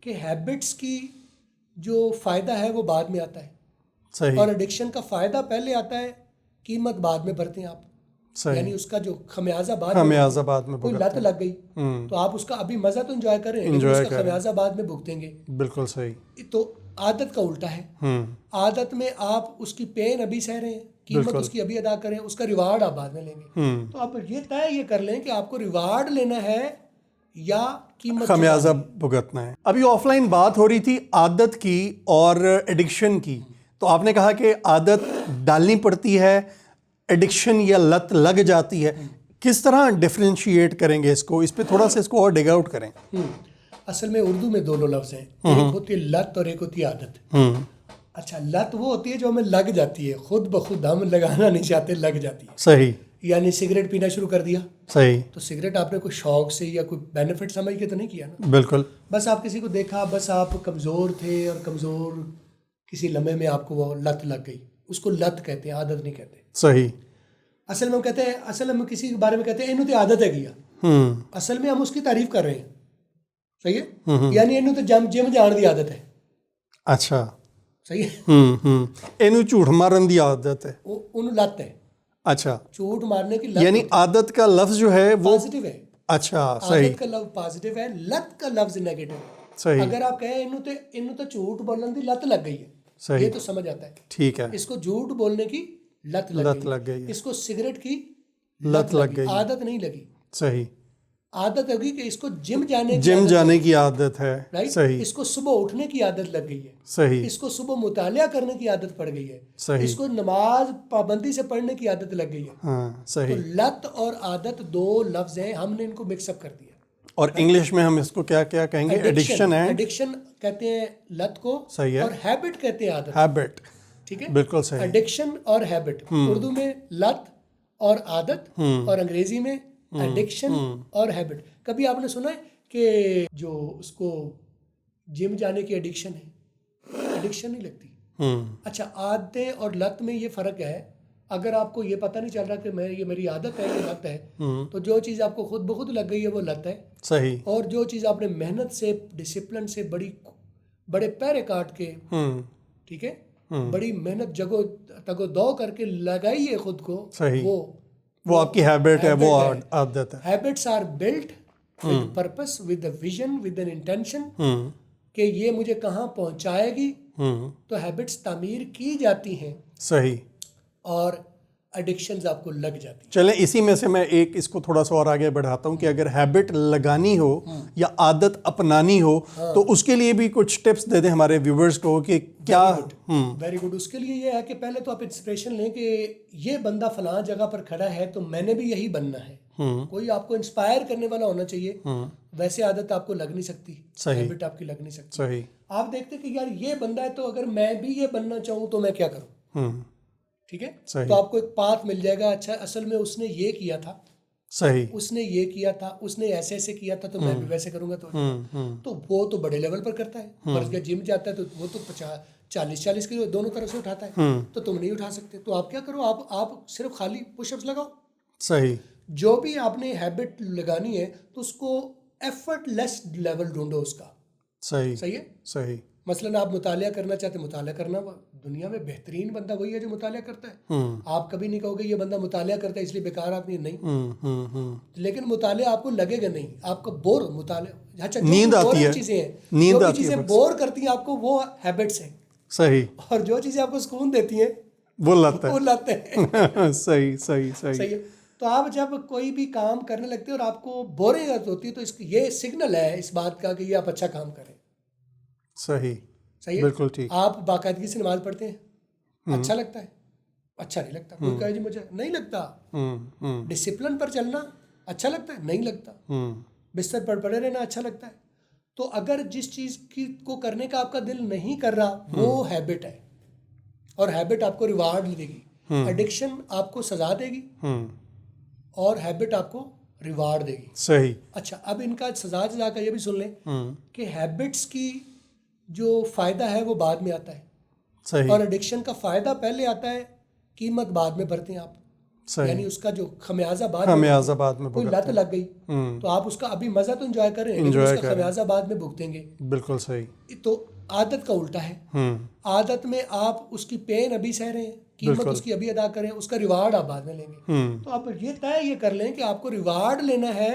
कि हैबिट्स की जो फ़ायदा है वो बाद में आता है, सही। और एडिक्शन का फ़ायदा पहले आता है, कीमत बाद में भरते हैं आप। सही। यानी उसका जो खमियाजा बाद में कोई लत लग गई तो आप उसका अभी मज़ा तो एंजॉय कर रहे हैं, लेकिन उसका खमियाजा बाद में भुगतेंगे। बिल्कुल सही। तो आदत का उल्टा है। आदत में आप उसकी पेन अभी सह रहे हैं, कीमत उसकी अभी अदा करें, उसका रिवार्ड आप बाद में लेंगे। तो आप ये कर लें कि आपको रिवार्ड लेना है या कीमत खमियाजा भुगतना है। अभी ऑफलाइन बात हो रही थी आदत की और एडिक्शन की, तो आपने कहा कि आदत डालनी पड़ती है, एडिक्शन या लत लग जाती है। किस तरह डिफरेंशिएट करेंगे इसको, इस पे थोड़ा सा इसको और डिग आउट करें। असल में उर्दू में दोनों लफ्ज़ हैं, एक होती है लत और एक होती है आदत। अच्छा, लत वो होती है जो हमें लग जाती है, खुद ब खुद हम लगाना नहीं चाहते, लग जाती है। सही। यानी सिगरेट पीना शुरू कर दिया। सही। तो सिगरेट आपने कोई शौक से या कोई बेनिफिट समझ के तो नहीं किया ना। बिल्कुल। बस आप किसी को देखा, बस आप कमज़ोर थे और कमज़ोर किसी लम्हे में आपको वो लत लग गई, उसको लत कहते हैं, आदत नहीं कहते। सही। असल में हम कहते हैं, असल में किसी के बारे में कहते हैं इन्हों तो आदत है किया, असल में हम उसकी तारीफ कर रहे हैं। सही है। यानी इन्हों तो जिम जाने की आदत है। अच्छा। सही है। इन्हों झूठ मारन की आदत है, उन्होंने लत है। अच्छा। झूठ मारने की लत, यानी आदत का लफ्ज जो है वो पॉजिटिव है। अच्छा, सही। आदत का लफ्ज पॉजिटिव है, लत का लफ्ज नेगेटिव है। सही। अगर आप कहें इन्हों तो झूठ बोलने की लत लग गई है, सही, ये तो समझ आता है। ठीक है। इसको झूठ बोलने की लत लग गई है, इसको सिगरेट की लत लग गई, आदत नहीं लगी। सही। आदत होगी कि इसको जिम जाने की आदत है, राइट। सही। इसको सुबह उठने की आदत लग गई है, सही। इसको सुबह मुतालिया करने की आदत पड़ गई है, सही। इसको नमाज पाबंदी से पढ़ने की आदत लग गई है। हाँ, सही। तो लत और आदत दो लफ्ज हैं, हमने इनको मिक्सअप कर दिया। और इंग्लिश में हम इसको क्या क्या कहेंगे? एडिक्शन है। एडिक्शन कहते हैं लत को, सही है। और हैबिट कहते हैं आदत। हैबिट, ठीक है, बिल्कुल सही। एडिक्शन और हैबिट, उर्दू में लत और आदत, और अंग्रेजी में एडिक्शन और हैबिट। कभी आपने सुना है कि जो उसको जिम जाने की एडिक्शन है, एडिक्शन नहीं लगती। अच्छा, आदतें और लत में ये फ़र्क है। अगर आपको ये पता नहीं चल रहा कि ये मेरी आदत है, ये लत है, तो जो चीज़ आपको खुद ब खुद लग गई है वो लत है। सही। और जो चीज़ आपने मेहनत से, डिसिप्लिन से, बड़े पैरे काट के, ठीक है, बड़ी मेहनत तगो दो करके लगाई है खुद को, सही, वो आपकी हैबिट है, वो आदत है। Habits are built with purpose, with vision, with an intention कि ये मुझे कहाँ पहुंचाएगी। तो हैबिट्स तामीर की जाती हैं। सही। और एडिक्शंस आपको लग जाती हैं। चलें, इसी में से मैं एक इसको थोड़ा सा और आगे बढ़ाता हूँ कि अगर हैबिट लगानी हो या आदत अपनानी हो तो उसके लिए भी कुछ टिप्स दे दें हमारे व्यूवर्स को कि क्या। Very good. उसके लिए ये है कि पहले तो आप इंस्पिरेशन लें कि ये बंदा फलां जगह पर खड़ा है तो मैंने भी यही बनना है। कोई आपको इंस्पायर करने वाला होना चाहिए। वैसे आदत आपको लग नहीं सकती, हैबिट आपकी लग नहीं सकती। सही। आप देखते कि यार ये बंदा है तो अगर मैं भी ये बनना चाहूँ तो मैं क्या करूँ। ठीक है, तो आपको एक पाथ मिल जाएगा। अच्छा, असल में उसने ये किया था, सही, उसने ये किया था, उसने ऐसे ऐसे किया था, तो मैं भी वैसे करूंगा। तो वो तो बड़े लेवल पर करता है, पर जिम जाता है तो वो तो 40 किलो दोनों तरफ से उठाता है, तो तुम नहीं उठा सकते। तो आप क्या करो, आप सिर्फ खाली पुशअप्स लगाओ। सही। जो भी आपने हैबिट लगानी है तो उसको एफर्टलेस लेवल ढूंढो उसका। सही। सही है। सही। मसलन आप मुतालिया करना चाहते, मुतालिया करना, दुनिया में बेहतरीन बंदा वही है जो मुतालिया करता है। आप कभी नहीं कहोगे ये बंदा मुतालिया करता है इसलिए बेकार आदमी नहीं। लेकिन मुतालिया आपको लगेगा नहीं, आपको बोर मुतालिया। अच्छा, नींद आती है, चीजें हैं, नींद जो चीजें बोर करती हैं आपको वो हैबिट्स हैं। सही। और जो चीजें आपको सुकून देती हैं वो लत है। सही सही सही सही है। तो आप जब कोई भी काम करने लगते हैं और आपको बोरियत होती है तो ये सिग्नल है इस बात का कि ये आप अच्छा काम करें। सही। सही है, बिल्कुल ठीक। आप बाकायदगी से नमाज पढ़ते हैं, अच्छा लगता है? अच्छा नहीं लगता। कोई कहे जी मुझे नहीं लगता। डिसिप्लिन पर चलना अच्छा लगता है? नहीं लगता। बिस्तर पर पड़े रहना अच्छा लगता है? तो अगर जिस चीज़ को करने का आपका दिल नहीं कर रहा वो हैबिट है, और हैबिट आपको रिवार्ड देगी। एडिक्शन आपको सजा देगी और हैबिट आपको रिवार्ड देगी। सही। अच्छा, अब इनका सजा का ये भी सुन लें कि हैबिट्स की जो फ़ायदा है वो बाद में आता है। सही। और एडिक्शन का फ़ायदा पहले आता है, कीमत बाद में भरते हैं आप। सही। यानी उसका जो खमियाजा बाद खमियाजाबाद में कोई लत लग गई तो आप उसका अभी मजा तो एंजॉय कर रहे हैं, लेकिन उसका खमियाजा बाद में भुगतेंगे। बिल्कुल सही। तो आदत का उल्टा है। आदत में आप उसकी पेन अभी सह रहे हैं, कीमत उसकी अभी अदा करें, उसका रिवार्ड आप बाद में लेंगे। तो आप ये कर लें कि आपको रिवार्ड लेना है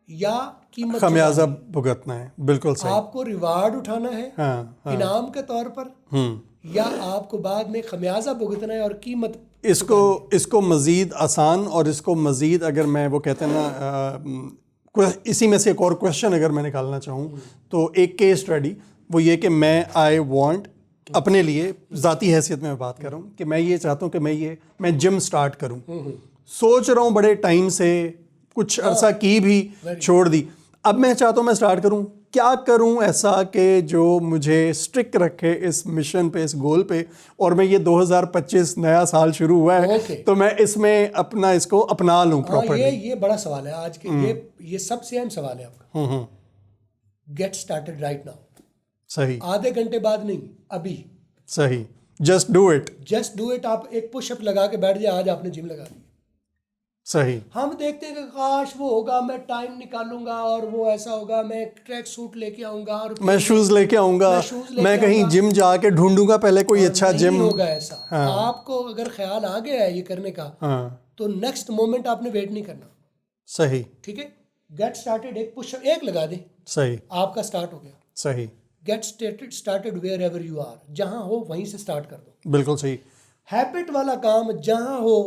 या कीमत खमियाजा भुगतना है। बिल्कुल सही। आपको रिवार्ड उठाना है इनाम के तौर पर, या आपको बाद में खमियाजा भुगतना है और कीमत। इसको मज़ीद आसान और इसको मज़ीद अगर मैं वो कहते हैं ना, इसी में से एक और क्वेश्चन अगर मैं निकालना चाहूँ तो एक केस स्टडी वो ये कि आई वांट अपने लिए ज़ाती हैसियत में बात कर रहा हूँ कि मैं ये चाहता हूँ कि मैं जिम स्टार्ट करूँ। सोच रहा हूँ बड़े टाइम से, कुछ अरसा की भी छोड़ दी, अब मैं चाहता हूँ मैं स्टार्ट करूँ। क्या करूं ऐसा कि जो मुझे स्ट्रिक्ट रखे इस मिशन पे, इस गोल पे, और मैं ये 2025 नया साल शुरू हुआ है तो मैं इसमें अपना इसको अपना लूं प्रॉपर्ली। ये बड़ा सवाल है आज के, ये सबसे अहम सवाल है आपका। Get started right now. सही। आधे घंटे बाद नहीं, अभी। सही। Just do it. आप एक पुशअप लगा के बैठ जाए, आज आपने जिम लगा दी। सही। हम देखते हैं कि काश वो होगा, मैं टाइम निकालूंगा और वो ऐसा होगा, मैं ट्रैक सूट लेके आऊंगा और मैं शूज लेके आऊंगा, मैं कहीं जिम जाके ढूंढूंगा पहले कोई अच्छा जिम। नहीं होगा ऐसा। आपको अगर ख्याल आ गया है ये करने का तो नेक्स्ट मोमेंट आपने वेट नहीं करना। सही। ठीक है, गेट स्टार्टेड, एक पुशअप एक लगा दे, सही, आपका स्टार्ट हो गया। सही। Get started wherever you are, जहां हो वहीं से स्टार्ट कर दो। बिल्कुल सही। हैबिट वाला काम जहां हो,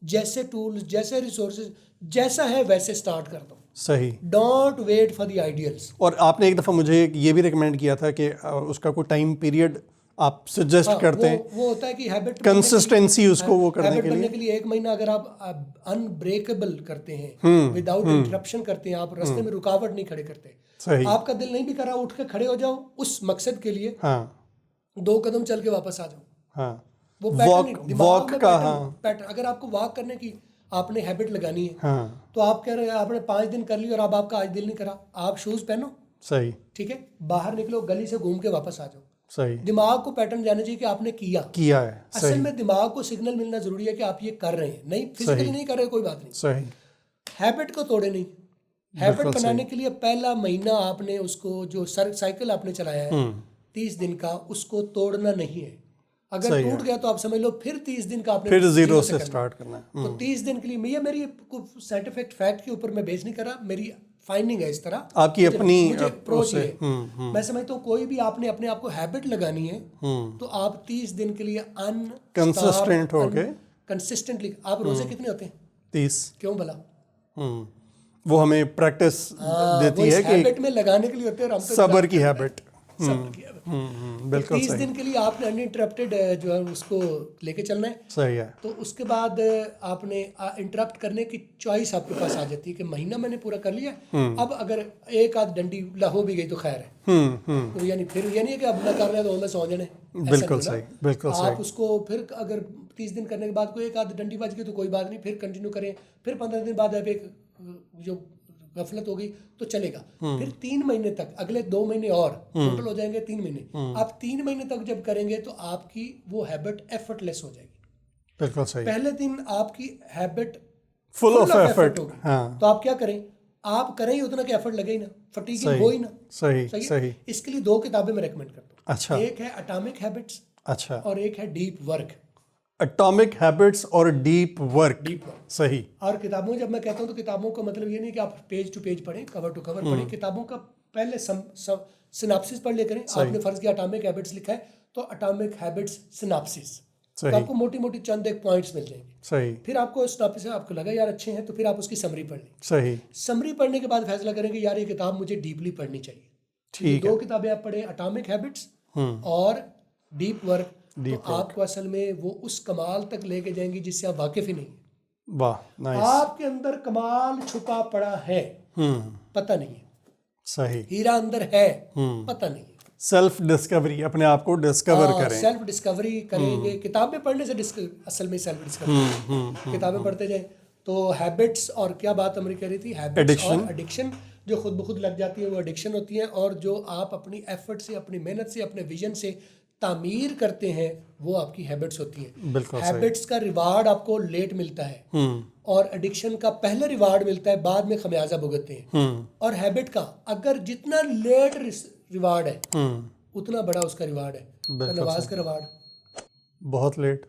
जैसे टूल्स, जैसे रिसोर्सेज, जैसा है वैसे स्टार्ट कर दो। सही। Don't wait for the ideals. और आपने एक दफ़ा मुझे ये भी रिकमेंड किया था कि उसका कोई टाइम पीरियड आप सजेस्ट करते हैं। वो होता है कि हैबिट कंसिस्टेंसी उसको वो करने के लिए 1 महीना अगर आप अनब्रेकेबल करते हैं, विदाउट इंटरप्शन करते हैं, आप रास्ते में रुकावट नहीं खड़े करते, सही। आपका दिल नहीं भी कर रहा, उठ के खड़े हो जाओ उस मकसद के लिए। 2 कदम चल के वापस आ जाओ। वो वॉक का पैटर्न, अगर आपको वॉक करने की आपने हैबिट लगानी है तो आप कह रहे हैं आपने 5 दिन कर ली और अब आपका आज दिल नहीं करा, आप शूज पहनो। सही। ठीक है, बाहर निकलो, गली से घूम के वापस आ जाओ। सही। दिमाग को पैटर्न जाना चाहिए कि आपने किया है। असल में दिमाग को सिग्नल मिलना जरूरी है कि आप ये कर रहे हैं। नहीं, फिजिकली नहीं कर रहे, कोई बात नहीं। सही। हैबिट को तोड़े नहीं। हैबिट बनाने के लिए पहला महीना आपने उसको जो साइकिल आपने चलाया है 30 दिन का, उसको तोड़ना नहीं है। अगर टूट गया तो आप समझ लो फिर 30 दिन का आपने फिर जीरो से स्टार्ट करना है। तो 30 दिन के लिए ये मेरी साइंटिफिक फैक्ट के ऊपर मैं बेस नहीं कर रहा, मेरी फाइंडिंग है इस तरह, आपकी अपनी अप्रोच है। मैं समझता हूँ कोई भी आपने अपने आप को हैबिट लगानी है तो आप 30 दिन के लिए कंसिस्टेंट हो गए। कंसिस्टेंटली आप रोजे कितने होते हैं? 30। क्यों भला? वो हमें प्रैक्टिस देती है कि हैबिट में लगाने के लिए होते हैं, सब्र की हैबिट। बिल्कुल 30 दिन के लिए आपने अनइंटरप्टेड जो है उसको लेके चलना है। सही है। तो उसके बाद आपने इंटरप्ट करने की चॉइस आपके पास आ जाती है कि महीना मैंने पूरा कर लिया, अब अगर एक आध डंडी हो भी गई तो खैर है। तो यानी फिर ये नहीं है कि अब न कर रहे तो मैं सौ जने। बिल्कुल सही, बिल्कुल सही। आप उसको फिर अगर 30 दिन करने के बाद कोई एक आध डंडी बच गई तो कोई बात नहीं, फिर कंटिन्यू करें। फिर 15 दिन बाद आप एक जो गफलत हो गई तो चलेगा। फिर 3 महीने तक, अगले 2 महीने और टोटल हो जाएंगे 3 महीने। आप 3 महीने तक जब करेंगे तो आपकी वो हैबिट एफर्टलेस हो जाएगी। बिल्कुल सही। पहले दिन आपकी हैबिट फुल ऑफ एफर्ट होगी। तो आप क्या करें, आप करें ही उतना कि एफर्ट लगे ही ना, फटीगिंग हो ही ना। सही। इसके लिए 2 किताबें मैं रेकमेंड करता हूँ। अच्छा। एक है एटॉमिक हैबिट्स, अच्छा, और एक है डीप वर्क। एटॉमिक हैबिट्स और डीप वर्क। सही। और किताबों जब मैं कहता हूँ तो किताबों का मतलब ये नहीं कि आप पेज टू पेज पढ़ें, कवर टू कवर पढ़ें। किताबों का पहले सिनाप्सिस पढ़ ले करें। आपने फर्ज किया एटॉमिक हैबिट्स लिखा है तो एटॉमिक हैबिट्स सिनाप्सिस, तो आपको मोटी मोटी चंद एक पॉइंट्स मिल जाएंगे। सही। फिर आपको सिनाप्सिस आपको लगा यार अच्छे हैं तो फिर आप उसकी समरी पढ़ लें। सही। समरी पढ़ने के बाद फैसला करेंगे यार ये किताब मुझे डीपली पढ़नी चाहिए। ठीक है। 2 किताबें आप पढ़ें, एटॉमिक हैबिट्स और डीप वर्क। तो आपको असल में वो उस कमाल तक लेके जाएंगी जिससे आप वाकिफ ही नहीं। वाह, नाइस। आपके अंदर कमाल छुपा पड़ा है, पता नहीं है। सही। हीरा अंदर है, पता नहीं है। सेल्फ डिस्कवरी, अपने आप को डिस्कवर करें। सेल्फ डिस्कवरी करेंगे। किताबें पढ़ने से असल में सेल्फ डिस्कवरी। किताबें पढ़ते जाए तो हैबिट्स, और क्या बात हमारी कह रही थी, हैबिट्स और एडिक्शन जो खुद ब खुद लग जाती है वो एडिक्शन होती है। और जो आप अपनी एफर्ट से, अपनी मेहनत से, अपने विजन से तामीर करते हैं वो आपकी हैबिट्स होती हैं। बिल्कुल सही। हैबिट्स का रिवार्ड आपको लेट मिलता है और एडिक्शन का पहले रिवार्ड मिलता है, बाद में खमियाजा भुगतते हैं। और हैबिट का अगर जितना लेट रिवार्ड है उतना बड़ा उसका रिवार्ड है। तो नमाज का रिवार्ड बहुत लेट,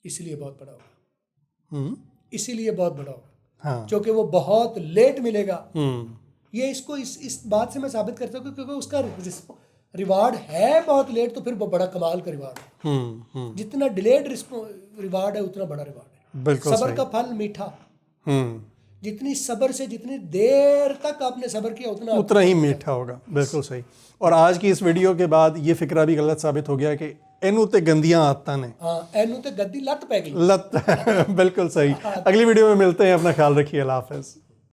इसीलिए बहुत बड़ा होगा, इसीलिए बहुत बड़ा होगा, हाँ, क्योंकि वो बहुत लेट मिलेगा। ये इसको इस बात से मैं साबित करता हूँ क्योंकि उसका रिवार्ड है बहुत लेट, तो फिर वो बड़ा कमाल का रिवार्ड है। जितना डिलेड रिवार्ड है उतना बड़ा रिवार्ड है। बिल्कुल सबर का फल मीठा, जितनी सबर से जितनी देर तक आपने सबर किया उतना ही मीठा होगा। बिल्कुल सही। और आज की इस वीडियो के बाद ये फिक्रा भी गलत साबित हो गया कि एनू ते गंदियां आदतां ने, एनू ते गद्दी लत पै गई, लत बिल्कुल सही। अगली वीडियो में मिलते हैं, अपना ख्याल रखिए, अल्लाह हाफ़िज़।